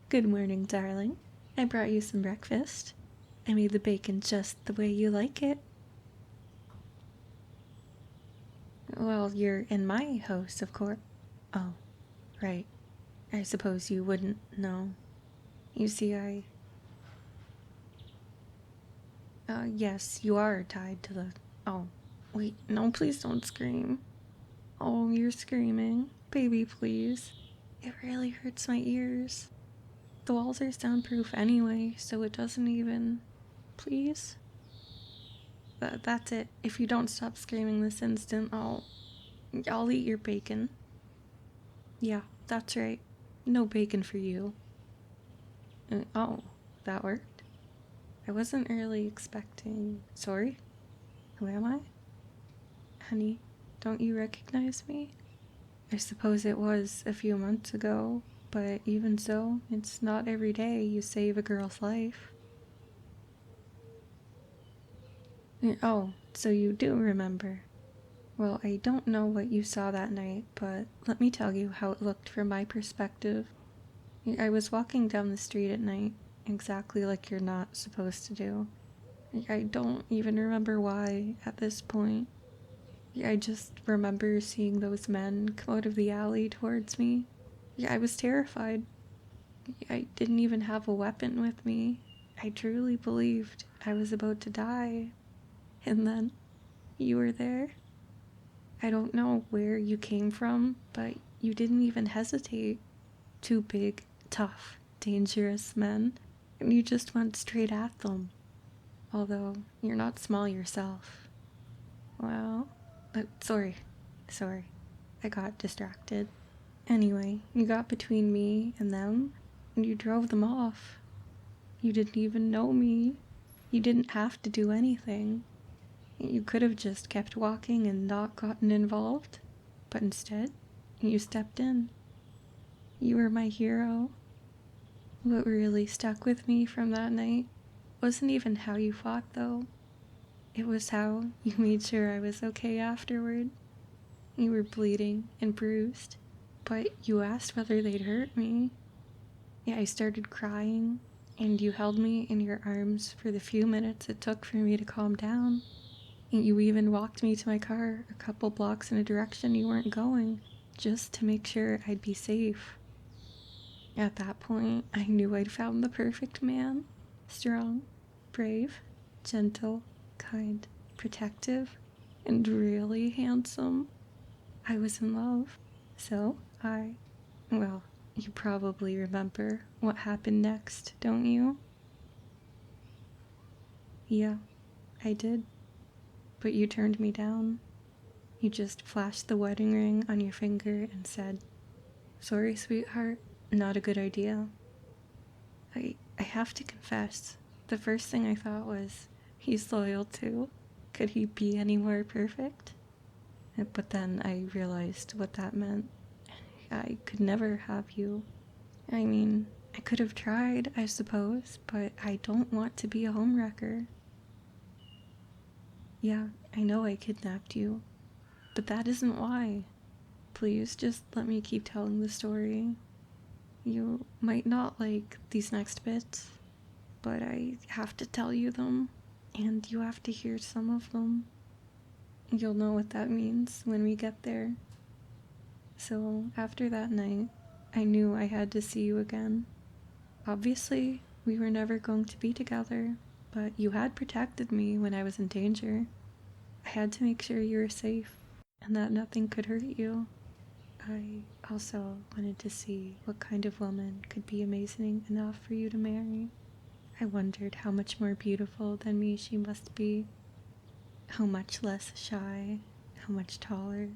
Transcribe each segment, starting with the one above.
Good morning, darling. I brought you some breakfast. I made the bacon just the way you like it. Well, you're in my house, of course. Oh, right. I suppose you wouldn't know. You see, yes, you are tied to the... Oh, wait, no, please don't scream. Oh, you're screaming. Baby, please. It really hurts my ears. The walls are soundproof anyway, so it doesn't even... Please? That's it. If you don't stop screaming this instant, I'll eat your bacon. Yeah, that's right. No bacon for you. Oh, that worked? I wasn't really expecting... Sorry? Who am I? Honey, don't you recognize me? I suppose it was a few months ago, but even so, it's not every day you save a girl's life. Oh, so you do remember. Well, I don't know what you saw that night, but let me tell you how it looked from my perspective. I was walking down the street at night, exactly like you're not supposed to do. I don't even remember why at this point. I just remember seeing those men come out of the alley towards me. I was terrified. I didn't even have a weapon with me. I truly believed I was about to die. And then you were there. I don't know where you came from, but you didn't even hesitate. Two big, tough, dangerous men, and you just went straight at them. Although, you're not small yourself. Well, sorry. I got distracted. Anyway, you got between me and them, and you drove them off. You didn't even know me. You didn't have to do anything. You could have just kept walking and not gotten involved, but instead, you stepped in. You were my hero. What really stuck with me from that night wasn't even how you fought, though. It was how you made sure I was okay afterward. You were bleeding and bruised, but you asked whether they'd hurt me. Yeah, I started crying, and you held me in your arms for the few minutes it took for me to calm down. And you even walked me to my car a couple blocks in a direction you weren't going, just to make sure I'd be safe. At that point, I knew I'd found the perfect man. Strong, brave, gentle, kind, protective, and really handsome. I was in love. So, well, you probably remember what happened next, don't you? Yeah, I did. But you turned me down. You just flashed the wedding ring on your finger and said, "Sorry, sweetheart, not a good idea." I have to confess, the first thing I thought was, he's loyal too. Could he be any more perfect? But then I realized what that meant. I could never have you. I mean, I could have tried, I suppose, but I don't want to be a homewrecker. Yeah, I know I kidnapped you, but that isn't why. Please just let me keep telling the story. You might not like these next bits, but I have to tell you them, and you have to hear some of them. You'll know what that means when we get there. So, after that night, I knew I had to see you again. Obviously, we were never going to be together, but you had protected me when I was in danger. I had to make sure you were safe, and that nothing could hurt you. I also wanted to see what kind of woman could be amazing enough for you to marry. I wondered how much more beautiful than me she must be. How much less shy, how much taller,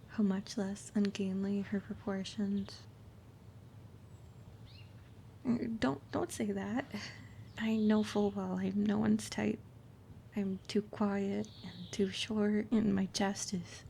how much less ungainly her proportions. Don't say that. I know full well I'm no one's type. I'm too quiet and too short, and my chest is...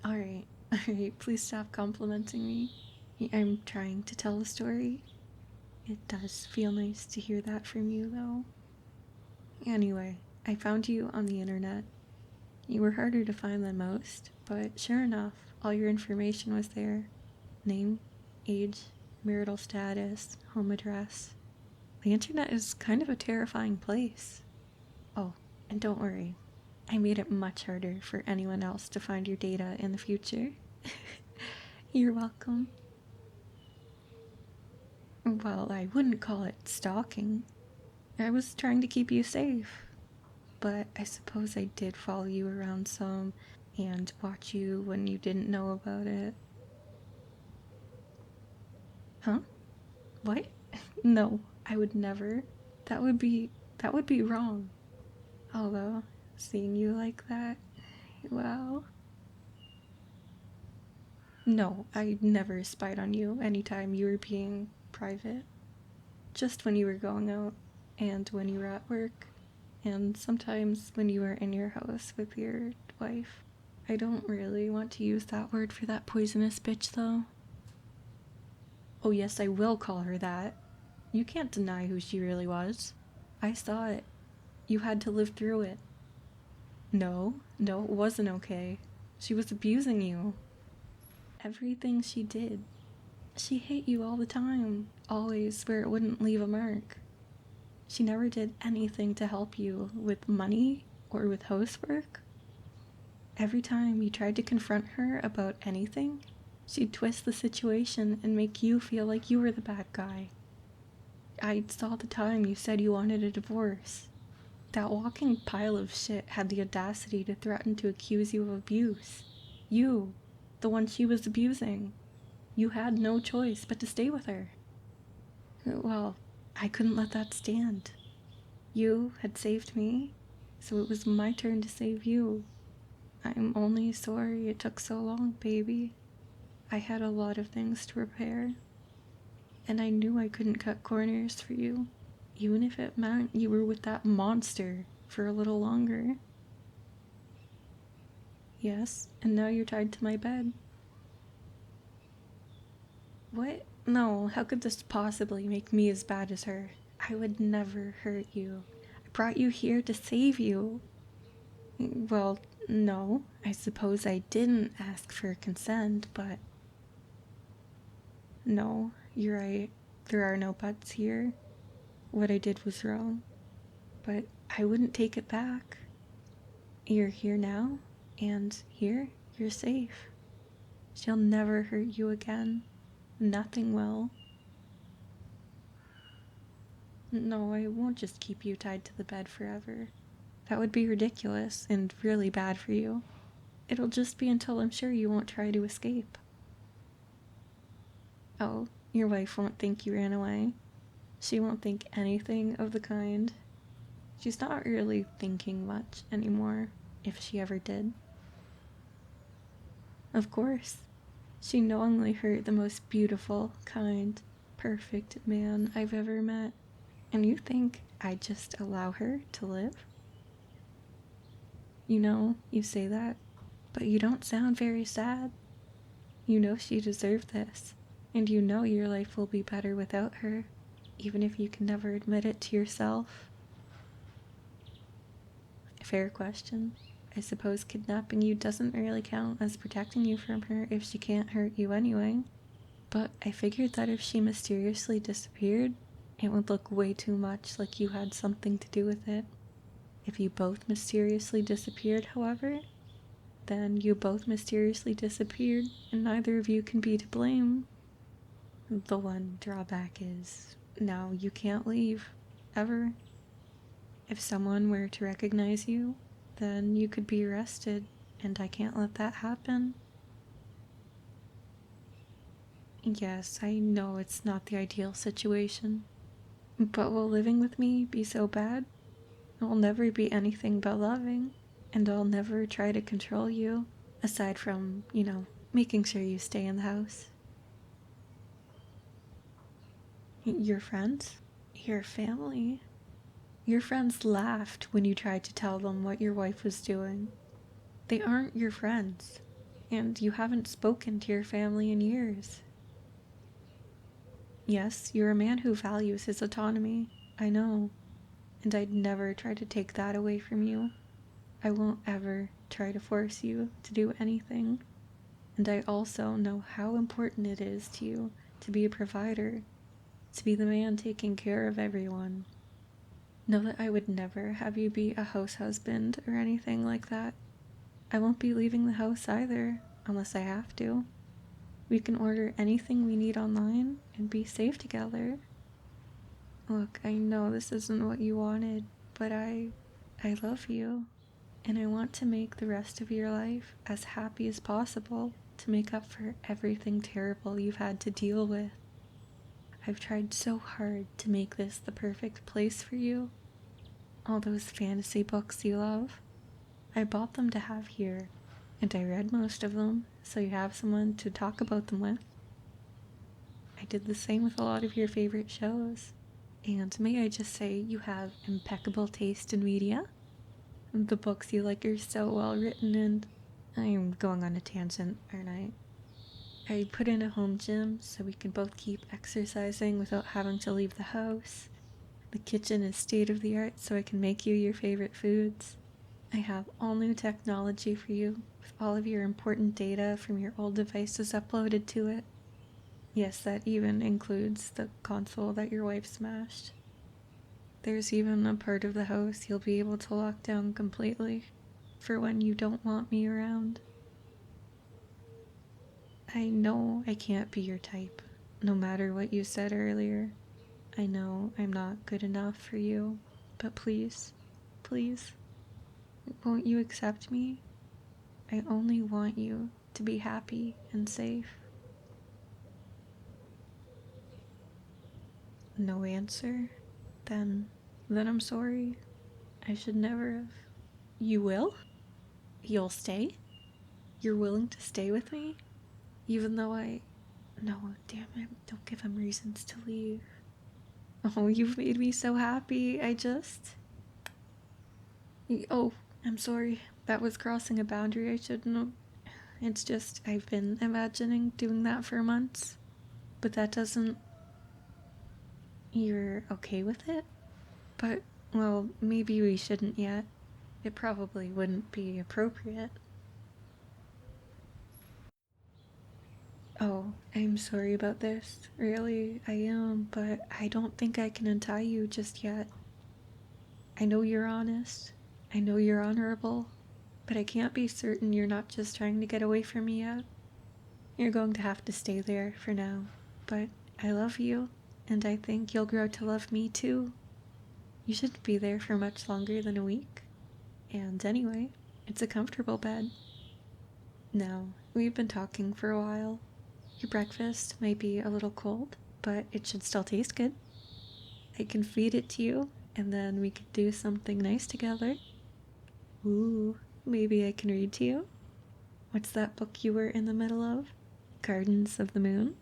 Alright, please stop complimenting me. I'm trying to tell a story. It does feel nice to hear that from you, though. Anyway, I found you on the internet. You were harder to find than most, but sure enough, all your information was there. Name, age, marital status, home address. The internet is kind of a terrifying place. Oh, and don't worry, I made it much harder for anyone else to find your data in the future. You're welcome. Well, I wouldn't call it stalking. I was trying to keep you safe. But I suppose I did follow you around some and watch you when you didn't know about it. Huh? What? No, I would never. That would be wrong. Although, seeing you like that, well. No, I never spied on you anytime you were being private. Just when you were going out, and when you were at work, and sometimes when you were in your house with your wife. I don't really want to use that word for that poisonous bitch, though. Oh yes, I will call her that. You can't deny who she really was. I saw it. You had to live through it. No, it wasn't okay. She was abusing you. Everything she did. She hit you all the time, always where it wouldn't leave a mark. She never did anything to help you with money or with housework. Every time you tried to confront her about anything, she'd twist the situation and make you feel like you were the bad guy. I saw the time you said you wanted a divorce. That walking pile of shit had the audacity to threaten to accuse you of abuse. You, the one she was abusing. You had no choice but to stay with her. Well, I couldn't let that stand. You had saved me, so it was my turn to save you. I'm only sorry it took so long, baby. I had a lot of things to repair. And I knew I couldn't cut corners for you, even if it meant you were with that monster for a little longer. Yes, and now you're tied to my bed. What? No, how could this possibly make me as bad as her? I would never hurt you. I brought you here to save you. Well, no, I suppose I didn't ask for consent, but... No, you're right. There are no buts here. What I did was wrong. But I wouldn't take it back. You're here now, and here you're safe. She'll never hurt you again. Nothing will. No, I won't just keep you tied to the bed forever. That would be ridiculous and really bad for you. It'll just be until I'm sure you won't try to escape. Oh, your wife won't think you ran away. She won't think anything of the kind. She's not really thinking much anymore, if she ever did. Of course. She knowingly hurt the most beautiful, kind, perfect man I've ever met. And you think I'd just allow her to live? You know, you say that, but you don't sound very sad. You know she deserved this, and you know your life will be better without her, even if you can never admit it to yourself. Fair question. I suppose kidnapping you doesn't really count as protecting you from her if she can't hurt you anyway. But I figured that if she mysteriously disappeared, it would look way too much like you had something to do with it. If you both mysteriously disappeared, however, then you both mysteriously disappeared and neither of you can be to blame. The one drawback is, now you can't leave, ever. If someone were to recognize you, then you could be arrested, and I can't let that happen. Yes, I know it's not the ideal situation, but will living with me be so bad? I'll never be anything but loving, and I'll never try to control you, aside from, making sure you stay in the house. Your friends? Your family? Your friends laughed when you tried to tell them what your wife was doing. They aren't your friends, and you haven't spoken to your family in years. Yes, you're a man who values his autonomy, I know, and I'd never try to take that away from you. I won't ever try to force you to do anything, and I also know how important it is to you to be a provider, to be the man taking care of everyone. Know that I would never have you be a house husband or anything like that. I won't be leaving the house either, unless I have to. We can order anything we need online and be safe together. Look, I know this isn't what you wanted, but I love you, and I want to make the rest of your life as happy as possible to make up for everything terrible you've had to deal with. I've tried so hard to make this the perfect place for you. All those fantasy books you love, I bought them to have here, and I read most of them so you have someone to talk about them with. I did the same with a lot of your favorite shows. And may I just say, you have impeccable taste in media. The books you like are so well written, and I'm going on a tangent, aren't I? I put in a home gym so we can both keep exercising without having to leave the house. The kitchen is state of the art so I can make you your favorite foods. I have all new technology for you with all of your important data from your old devices uploaded to it. Yes, that even includes the console that your wife smashed. There's even a part of the house you'll be able to lock down completely for when you don't want me around. I know I can't be your type, no matter what you said earlier. I know I'm not good enough for you, but please, please, won't you accept me? I only want you to be happy and safe. No answer? Then I'm sorry. I should never have. You will? You'll stay? You're willing to stay with me? Even though No, damn it, don't give him reasons to leave. Oh, you've made me so happy. Oh, I'm sorry. That was crossing a boundary I shouldn't have. It's just, I've been imagining doing that for months. But that doesn't. You're okay with it? But, well, maybe we shouldn't yet. It probably wouldn't be appropriate. Oh, I'm sorry about this. Really, I am, but I don't think I can untie you just yet. I know you're honest. I know you're honorable. But I can't be certain you're not just trying to get away from me yet. You're going to have to stay there for now. But I love you, and I think you'll grow to love me too. You shouldn't be there for much longer than a week. And anyway, it's a comfortable bed. Now, we've been talking for a while. Your breakfast might be a little cold, but it should still taste good. I can feed it to you, and then we could do something nice together. Ooh, maybe I can read to you? What's that book you were in the middle of? Gardens of the Moon?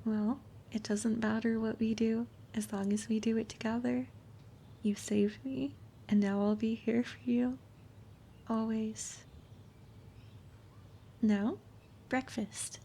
Well, it doesn't matter what we do as long as we do it together. You saved me, and now I'll be here for you. Always. Now, breakfast.